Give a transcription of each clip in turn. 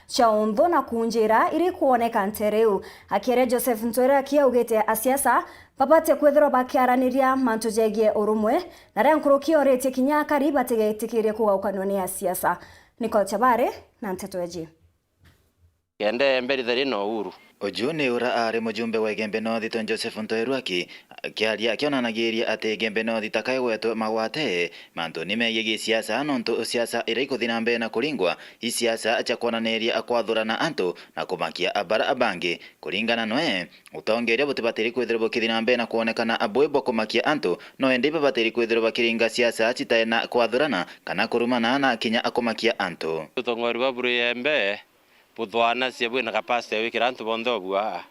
cha unthu na kunjira iri kuoneka ntereu. Akiere Joseph Ntwira akiaugite asiasa babate kwethirwa bakiaraniria mantu jegie urumwe na ria nkurukia orete kinya kari batigetikirie kugaukanwa ni asiasa. Nicole Chabare na Nteto Eji. Kende mbere no uru. Ojune ura ari mujumbe wa Gembe North Joseph Ntwira kiaria akionanagiria ati Gembe North takaiwetu magwate mantu nimeyegi siasa nontu siasa iriko thinambe na kuringwa isiasa cha kuonaniria akwathurana antu na kumakia abara abangi kuringana noe utongeria butibatiri kwithirwa bukithinambe na kuonekana abwebo kumakia antu no endi babatiri kwithirwa bakiringa siasa chitaena kwathurana kana kurumana na kinya akumakia antu utongori wa Buruyembe puthwana siebwe na capacity wikira antu bonthe obua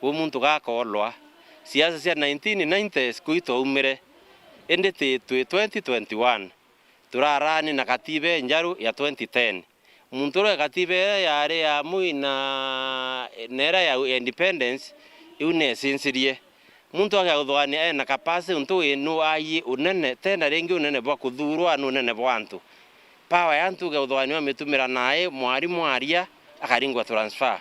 umuntu gakolwa siasa cia 1990s kuito umire ende te 2021 turarani na katibe njaru ya 2010 muntu ro katibe yare ya muina nera ya independence iune sinsirie muntu agathwania na capacity untu inu ayi unene tena rengi unene bwa kuthurwa anu unene bwa antu power yantu gathwania mitumira nae mwarimu aria akaringwa transfer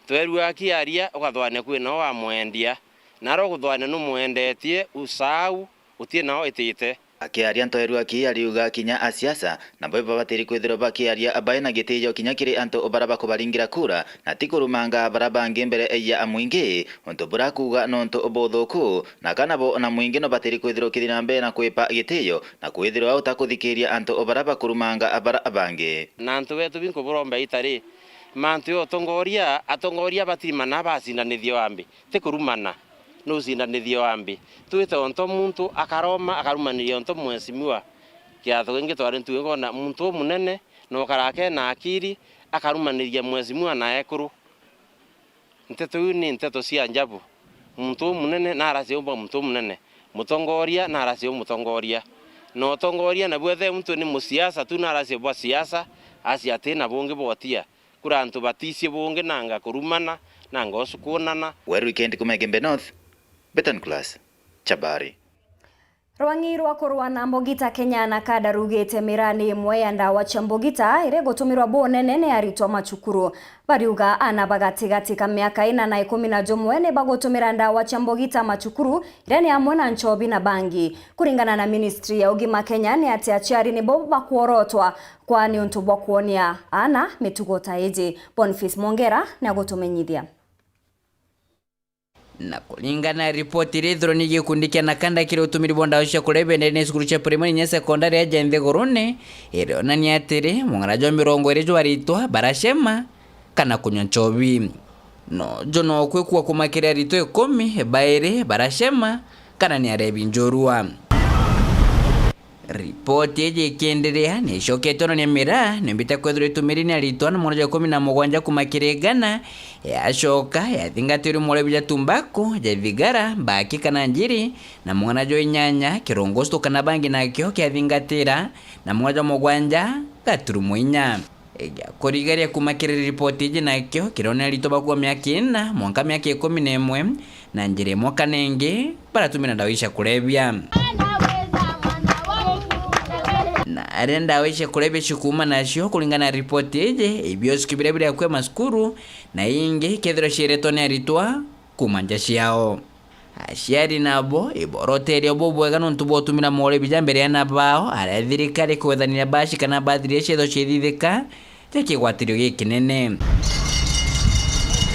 tweru akiaria ugathwania kwina wa mwendia naro guthwania no mwendetie usau utie nao itite akiaria Ntwira akiariuga kinya asiasa na baba batiri kwithirwa bakiaria abaina gitijo kinya kiri antu obaraba kubaringira kura na tikurumanga baraba ngembere ya amwingi onto burakuga nonto obothuku na kanabo na mwingi no batiri kwithirwa kithinambe na kwipa gitijo na kwithirwa utakuthikiria antu obaraba kurumanga abara abangi na antu wetu binko buromba itari mantu yo atongoria batimana bacindanithio ambi tikurumana no cindanithio ambi twite onto muntu akarumaniria onto mwesimiwa kiatho kingi twari tuigona muntu munene no karake na akiri akarumaniria mwesimiwa na ekuru nteto ni nteto cia njabu muntu munene na aracio mba muntu munene mutongoria na aracio mutongoria no tongoria na bwethe muntu ni musiasa tu na aracio bwa siasa asia tena bonge botia kurantu baticie bonge nanga kurumana nanga osukunana weru weekend kuma Gembe North Beton Class Chabari Rwangi rwa kurwa na mbogita Kenya na kada rugete mirani imwe ya ndawa cia mbogita ire gutumirwa bonene ne aritwa machukuru bariuga ana bagatigati ka miaka 411 ne bagutumira ndawa cia mbogita machukuru ire ni amwe na nchobi na bangi kuringana na ministry ya ugima Kenya ni ati aciari ni bo bakuorotwa kwani untu bwa kuonia ana mitugota eje Boniface Mongera na gutumenyithia na kulingana ripoti rithro ni gikundi kia nakanda kire utumiri bonda usha kulebe ndene skuru cha primary nya secondary ya Jende Gorone ire onani atiri mungarajo 20 jwaritwa barashema kana kunyonchobi no jono kwekuwa kumakira rito 10 baire barashema kana ni arebi njorua ripoti eje kiendelea ni shoketono ni mira nembita kwethro itumiri ni alitwana moja 17 kumakiregana ya shoka ya thingatiri mole bija tumbako ya vigara baki kana njiri na mwana jo inyanya kirongosto kana bangi na kyo kya thingatira na mwana mogwanja gaturumuinya eja korigaria kumakire ripoti eje na kyo kirona litoba kwa miaka 4 mwaka miaka 11 na njire mwaka nenge para tumina dawisha kulebya na arenda aweshe kulebe shukuma na shio kulingana ripoti eje ibioski birebire kwa maskuru na inge kethro shiretone aritwa kumanja shiao ashiari nabo iboroteri obobwega nontubo tumira mole bijambere yana bao arathirikari kwethanira bashi kana bathiri chetho chithithika tekigwatirio gikinene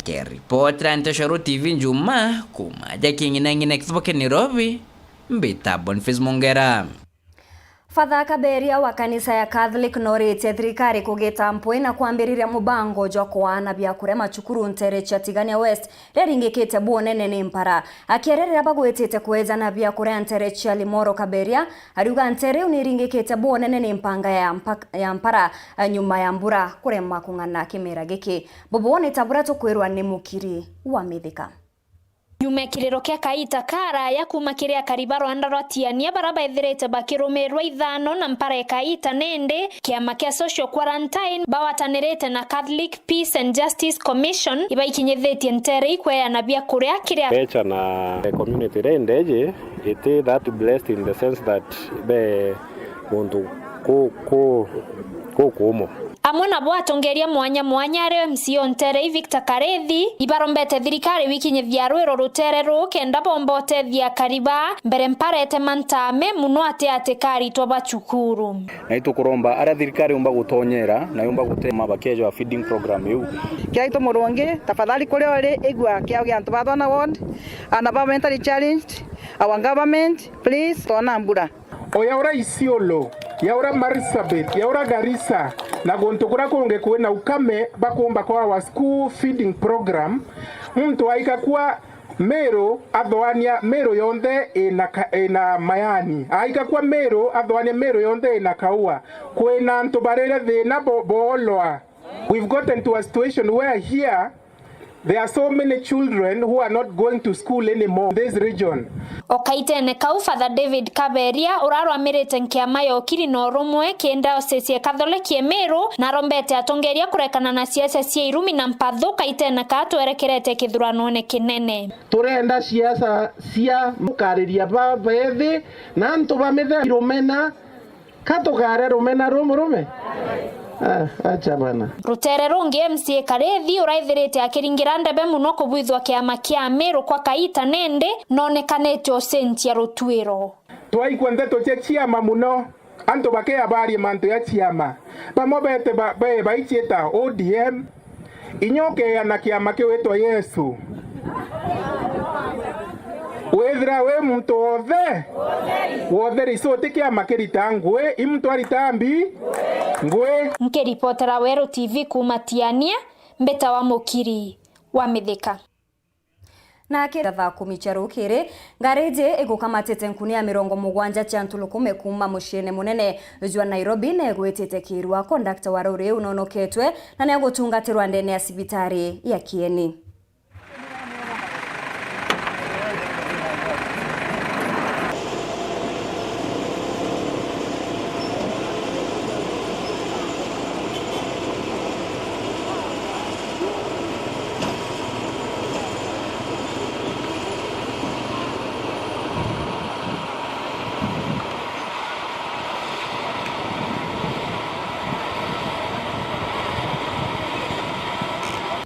ke report Antasharo TV Njuma kumaja kingina ngine kifoke Nairobi mbita Boniface Mongera. Father Kaberia wa kanisa ya Catholic norite thirikari kugeta mpwe na kuambiriria mubango jwa kuana bya kurema chukuru ntere cha Tigania West reringikite bonene ni mpara akierera bagwetete kuweza na bya kurea ntere cha Limoro. Kaberia ariuga ntere uniringikite bonene ni mpanga ya mpara nyuma ya mbura kurema kungana kimera giki bobone tabura to kwirwa ni mukiri wa mithika nyume kirero kia kaita kara ya kumakiria karibaro andarotiania baraba ethirete bakirumirwa ithano na mpara kaita nende kiama kia social quarantine bawatanirete na Catholic Peace and Justice Commission ibaikinyethetie ntere ikwea na bia kuria kiria pecha na community rendeje ite that blessed in the sense that be muntu ko kumo amwe nabo atongeria mwanya mwanya ari MC Ontere Victor Karethi ibarombete thirikari wikinyithia rwiro rutere rukenda bomba ũteithia kariba mbere mparete mantame muno ate karitwa bacukuru na itukuromba ara thirikari umba gutonyera na umba gutema bakejo wa feeding program yu kiaito muronge tafadhali kule wale igwa kiao gyantu bathona ward and mentally challenged our government please tona mbura oyaura Isiolo yaura Marsabit yaura Garissa na gontokura konge kuena ukame bakomba kwa wa school feeding program muntu aikakuwa Mero adhoania Mero yonde ina mayani aikakuwa Mero adhoania Mero yonde ina kaua kwena ntobarere thina bolwa. We've gotten to a situation where here there are so many children who are not going to school anymore in this region. Okaitene kau Father David Kaberia urarwamirite nkiama yokiri no rumwe kenda osesie Catholic Meru na rombete atongeria kurekana na siasa cia irumi na mpatho kaitene katwerekerete kithuranone kinene turenda siasa cia mukariria babethi na ntu bamithe rumena katugare rumena rumurume acha bana rutere rungi MC Karethi uraithirite akiringira ndebe muno kubwithwa kiama kia Meru kwa kaita nende nonekanete osentia rutwiro twaikwa ndeto cia chiama muno anto bake abari manto ya chiama pamobete baicheta ODM inyoke ya na kiama kiwetwa Yesu wethra we mtu wothe risote kiama kirita ngwe imtu aritambi ngwe nkiripotera Weru TV kumatiania mbeta wa mukiri wa mithika na kira thaa 10 cia rukiri ngareje igukamatite nkuni ya 70 cia ntulukume kuma muciene munene jwa Nairobi na gwetete kirwa conductor wa rori unonoketwe na ne gutungatirwa ndene ya sibitari ya Kieni.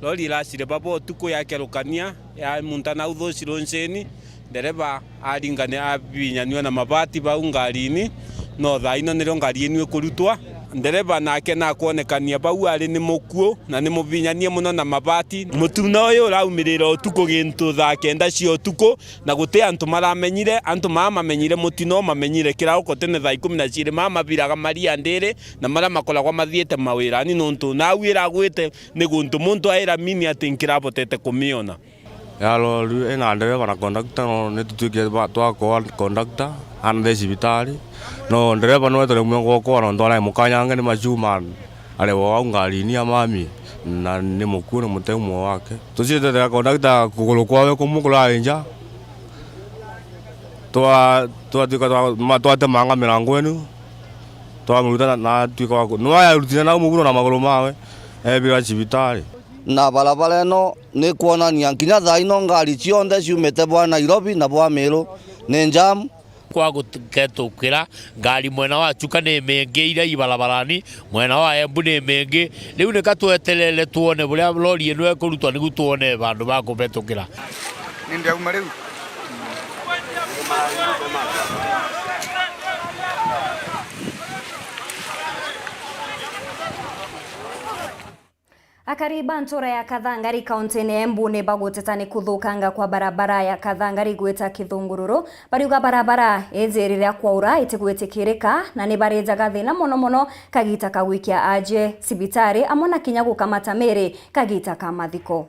Lori lasire babo tuko ya kelukania ya muntana udho silonseni dereba aringane abinyanywa na mabati baungarini no thaino niro ngarienwe kurutwa dereba nake na kuonekania bau ari ni mukuo na ni mubinyanie muno na mabati mutuna uyu raumirira utuko gintu thaa 9 cio tuko na guti antu maramenyire antu mamamenyire mutino mamenyire kirauko tene thaa 12 mamabiraga maria ndire na mara makolagwa mathiete mawira ni nontu na wira gwite ni guntu muntu aira mini atinkirabotete kumiona yalo ena dereba na conductor no ne tutuke twa conductor ande sibitari no dereba no tole mwengo ko no ndona mukanyanga ni majuman ale wa ngari ni amami na ni mukuru mutemo wake tusite de conductor kugulu kwawe kumukula enja twa tika manga milango enu twa muruta na tika no ya rutina na muguru na magulu mawe bila sibitari na barabara no ni kuonania nginya thaa ino ngari cionde ciumite bwa Nairobi na bwa Meru ni jam kwa guketukira ngari mwena wa Chuka ni mengeire ibarabarani mwena wa Embu ni menge riu ni katweterere tuone buria lori eno ekurutwa nigu tuone bandu ba kubetukira ni ndia uma riu Akariba ntura ya Kathangari kaunti-ini Embu ni bagutetani kuthukanga kwa barabara ya Kathangari gwita Kithungururu bariuga barabara ejeriria kwaura itigwitikirika na ni barejaga thina muno kagita kagwikia aje sibitari amona kinya gukamata mere kagita kamathiko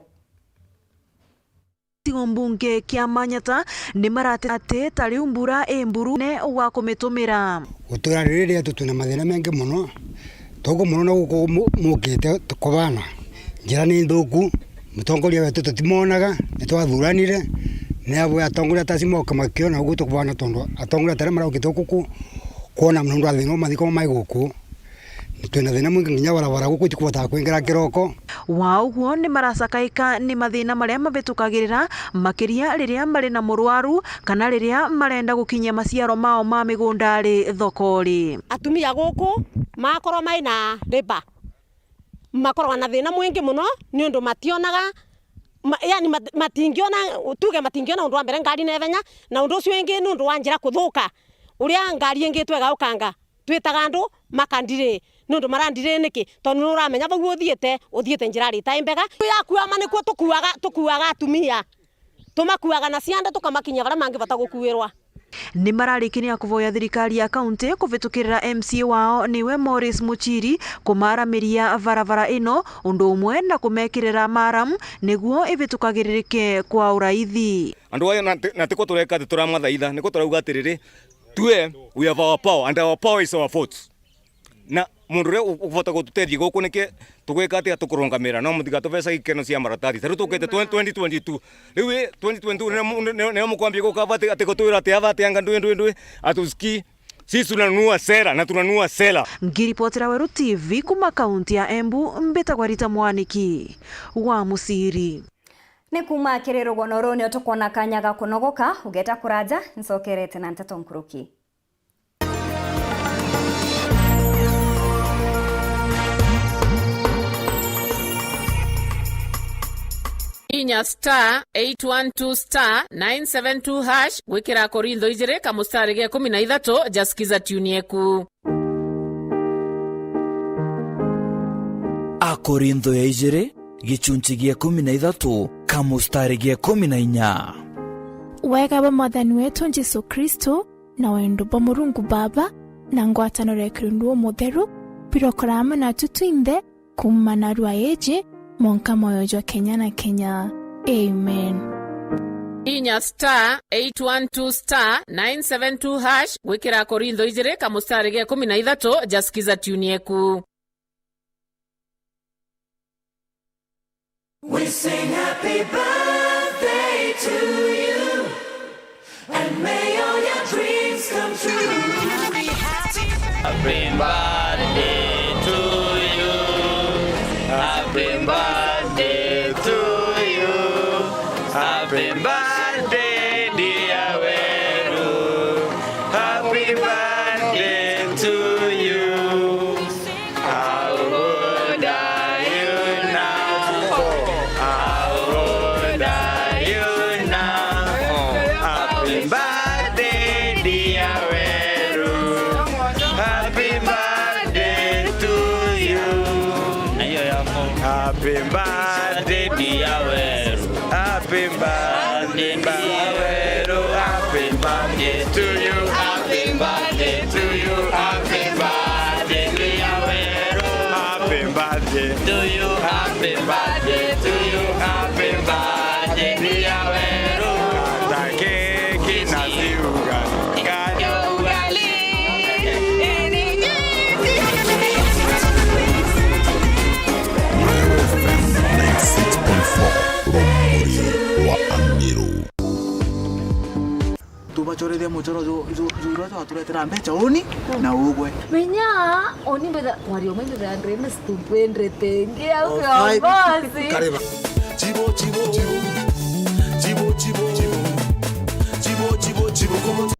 Mbunge kia Manyata ni marate tari umbura emburu ne wa kumitumira utura riri tutuna mathina mengi muno togo muno na guko mukite tukobana njira ni thuku mutongoria wetu tutimonaga nitwathuranire ne abo atongoria tasimoka makiona ugu tukobana tondo atongoria tare mara ukitokuku kuona mundu athino mathiko mai guku twina thina mwingi nginya barabara guku tikubota kwingira kiroko wauguo ni maracakaika ni mathina maria mabetukagirira makiria riria mari na murwaru kana riria marenda gukinyia maciaro mao ma migunda ri thokori atumia guku makoro mai na riba makorwa na thina mwingi muno ni undu mationaga yani matingiona tuge matingiona undu wa mbere ngari na ethenya na undu ucio ingi ni undu wa njira kuthuka uria ngari ingi twega ukanga twitaga andu makandire ni undu marandire niki tondu nuramenya bagu uthiete njira rita imbega yakuwa manikuo tukuaga atumia tumakuaga na cianda tukamakinya bara mangi bata gukuirwa. Ni mararikinia kuvoya thirikari ya kaunti kuvitukirira MCA wao niwe Morris Muchiri kumaramiria varavara ino undu umwe na kumekirira maram niguo ivitukagiririke kwa uraithi. Andu aya na tiko tureka turamathaitha niko turauga atiriri tue we have our power and our power is our votes. Na mundu re uvota gututethia guku niki tugwika atia tukurungamira no muthiga tuvesa ikeno cia maratathi taru tukite 2022 riu 2022 ne mukwambia gukavati ati gutwira ati avati anga ndwi atuski sisi tunanunua sera na tunanunua sela. Ngiripotera Weru TV kuma kaunti ya Embu mbetagwa Rita Mwaniki wa Musiri. Ni kuma kiriro gonoro ni otukona kanyaga kunogoka ugeta kuraja nsokerete na Nteto Nkuruki. Inya *812*972# gwikira Korintho ijire kamustari ge 13 jasikiza tune yeku. Akorintho ya ijire gichunchi gia 13 kamustari ge 14. Wega ba mwathani wetu Jesu Kristo na wendo ba Murungu Baba na ngwataniro ya Kristo mutheru birokorama na tutuinde kumana rwa eje monka moyo jwa Kenya na Kenya. Amen. Inya *812*972# gwikira Korintho ijire kamustari ge 13 jasikiza tune yeku. We sing happy birthday to you, and may all your dreams come true. Happy birthday to you. Happy birthday to you. Happy birthday, dear Weru. Happy birthday to you. How old are you now? How old are you now? Happy birthday, dear Weru. Happy birthday to you. Happy birthday, dear Weru. Happy birthday, dear Weru. Happy birthday to you. Happy birthday to you. Happy birthday, dear Weru. Happy birthday to you. Happy birthday to you. Happy birthday, dear Weru. Kata keki na siuga. Kata ugali. Tubachorethia muchoro juro aturetera mbeca uni na ugwe menya oni mbeda wario mbeda andreme stupendre tenge au basi kariba chibo chibo chibo chibo chibo chibo chibo chibo como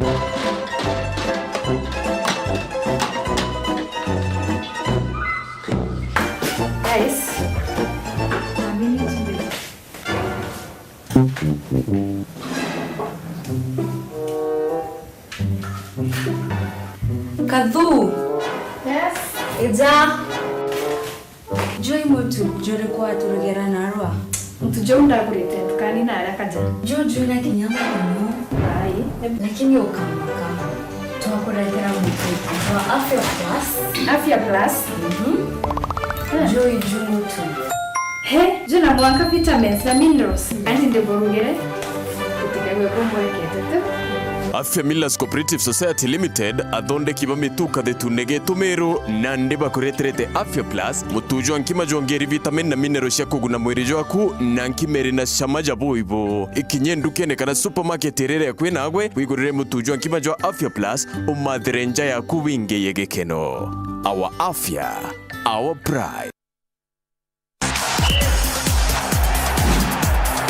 guys Kadhu. Yes. Eza. Joy mutu jore kwa turugera narwa. Mtu jonda kurete tukani na arakaja. Jojo na kinyama no. Ai. Lakini ukama. Tunakuletea mtu wa Afya Plus. Afya Plus. Joy mutu. He, juna mwaka vitamins na minerals. Andi ndeborugere. Kutigagwe bombo yake. Afya Millers Cooperative Society Limited athonde kiba mituka thetunege tumiru na ndiba kureterete Afya Plus mutujo nkima jongeri vitamin na minerals ya kuguna mwiri jwaku na nkimeri na shamaja boibo ikinye ndukene kana supermarket rere kwina agwe wigurire mutujo nkima jwa Afya Plus umadhirenja ya kuwinge yegekeno. Our Afya, our pride.